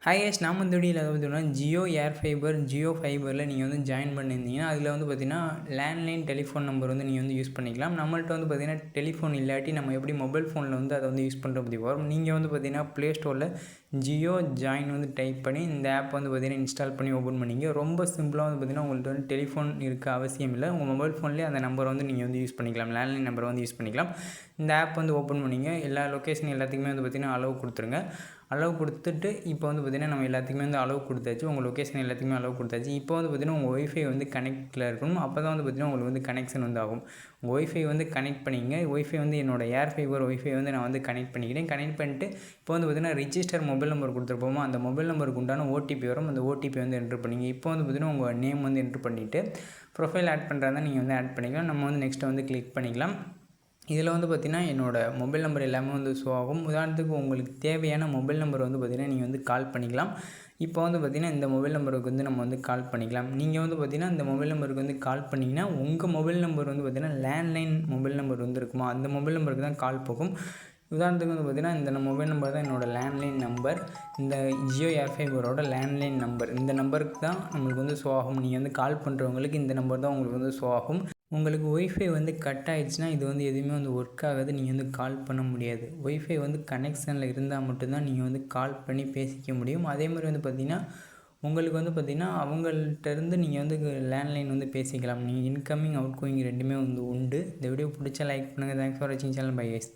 Hi guys, நாம் இந்த வீடியோவில் பார்த்தீங்கன்னா ஜியோ ஏர் ஃபைபர் ஜியோ ஃபைபரில் நீங்கள் வந்து ஜாயின் பண்ணியிருந்தீங்கன்னா அதில் வந்து பார்த்திங்கன்னா லேண்ட்லைன் டெலிஃபோன் நம்பர் வந்து நீங்கள் வந்து யூஸ் பண்ணிக்கலாம். நம்மள்ட்ட வந்து பார்த்திங்கன்னா டெலிஃபோன் இல்லாட்டி நம்ம எப்படி மொபைல் ஃபோனில் வந்து அதை வந்து யூஸ் பண்ணுற பற்றி வரும். நீங்கள் வந்து பார்த்திங்கன்னா ப்ளே ஸ்டோரில் ஜியோ ஜாயின் வந்து டைப் பண்ணி இந்த ஆப் வந்து பார்த்திங்கன்னா இன்ஸ்டால் பண்ணி ஓப்பன் பண்ணிங்க. ரொம்ப சிம்பிளாக வந்து பார்த்திங்கன்னா உங்கள்கிட்ட வந்து டெலிஃபோன் இருக்க அவசியம் இல்லை. உங்கள் மொபைல் ஃபோன்லேயே அந்த நம்பரை வந்து நீங்கள் வந்து யூஸ் பண்ணிக்கலாம், லேண்ட்லைன் நம்பரை வந்து யூஸ் பண்ணிக்கலாம். இந்த ஆப் வந்து ஓப்பன் பண்ணிங்க. எல்லா லொக்கேஷன் எல்லாத்துக்குமே வந்து பார்த்திங்கன்னா அளவு கொடுத்துருங்க. அளவு கொடுத்துட்டு இப்போ வந்து பார்த்திங்கன்னா நம்ம எல்லாத்துக்குமே வந்து அளவு கொடுத்தாச்சு. உங்கள் லொக்கேஷன் எல்லாத்துக்குமே அளவு கொடுத்தாச்சு. இப்போ வந்து பார்த்திங்கன்னா உங்கள் ஒய்ஃபை வந்து கனெக்டில் இருக்கணும். அப்போ தான் வந்து பார்த்திங்கன்னா உங்களுக்கு வந்து கனெக்ஷன் வந்து ஆகும். உங்கள் ஒய்ஃபை வந்து கனெக்ட் பண்ணிங்க. ஒய்ஃபை வந்து என்னோடய ஏர் ஃபைபர் ஒய்ஃபை வந்து நான் வந்து கனெக்ட் பண்ணிக்கிறேன். கனெக்ட் பண்ணிட்டு இப்போ வந்து பார்த்திங்கன்னா ரிஜிஸ்டர் மொபைல் நம்பர் கொடுத்துருப்போமோ அந்த மொபைல் நம்பருக்கு உண்டான ஓடிபி வரும். அந்த ஓடிபி வந்து என்ட்ரு பண்ணிங்க. இப்போ வந்து பார்த்திங்கன்னா உங்கள் நேம் வந்து என்ட்ரு பண்ணிவிட்டு ப்ரொஃபைல் ஆட் பண்ணுறதா நீங்கள் வந்து ஆட் பண்ணிக்கலாம். நம்ம வந்து நெக்ஸ்ட்டு வந்து கிளிக் பண்ணிக்கலாம். இதில் வந்து பார்த்திங்கன்னா என்னோடய மொபைல் நம்பர் எல்லாமே வந்து ஷோ ஆகும். உதாரணத்துக்கு உங்களுக்கு தேவையான மொபைல் நம்பர் வந்து பார்த்திங்கன்னா நீங்கள் வந்து கால் பண்ணிக்கலாம். இப்போ வந்து பார்த்திங்கன்னா இந்த மொபைல் நம்பருக்கு வந்து நம்ம வந்து கால் பண்ணிக்கலாம். நீங்கள் வந்து பார்த்திங்கன்னா இந்த மொபைல் நம்பருக்கு வந்து கால் பண்ணிங்கன்னா உங்கள் மொபைல் நம்பர் வந்து பார்த்திங்கன்னா லேண்ட்லைன் மொபைல் நம்பர் வந்து இருக்குமா, அந்த மொபைல் நம்பருக்கு தான் கால் போகும். உதாரணத்துக்கு வந்து பார்த்திங்கன்னா இந்த மொபைல் நம்பர் தான் என்னோடய லேண்ட்லைன் நம்பர். இந்த ஜியோ ஏர் ஃபைபரோட லேண்ட்லைன் நம்பர், இந்த நம்பருக்கு தான் நம்மளுக்கு வந்து ஷோ ஆகும். நீங்கள் வந்து கால் பண்ணுறவங்களுக்கு இந்த நம்பர் தான் உங்களுக்கு வந்து ஷோ ஆகும். உங்களுக்கு ஒய்ஃபை வந்து கட் ஆகிடுச்சுன்னா இது வந்து எதுவுமே வந்து ஒர்க் ஆகாது. நீங்கள் வந்து கால் பண்ண முடியாது. ஒய்ஃபை வந்து கனெக்ஷனில் இருந்தால் மட்டும்தான் நீங்கள் வந்து கால் பண்ணி பேசிக்க முடியும். அதே மாதிரி வந்து பார்த்திங்கன்னா உங்களுக்கு வந்து பார்த்திங்கன்னா அவங்கள்ட்டேருந்து நீங்கள் வந்து லேண்ட்லைன் வந்து பேசிக்கலாம். நீங்கள் இன்கமிங் அவுட் கோயிங் ரெண்டுமே வந்து உண்டு. இந்த வீடியோ பிடிச்சா லைக் பண்ணுங்கள். தேங்க்ஸ் ஃபார் வாட்சிங் சேனல். Bye guys.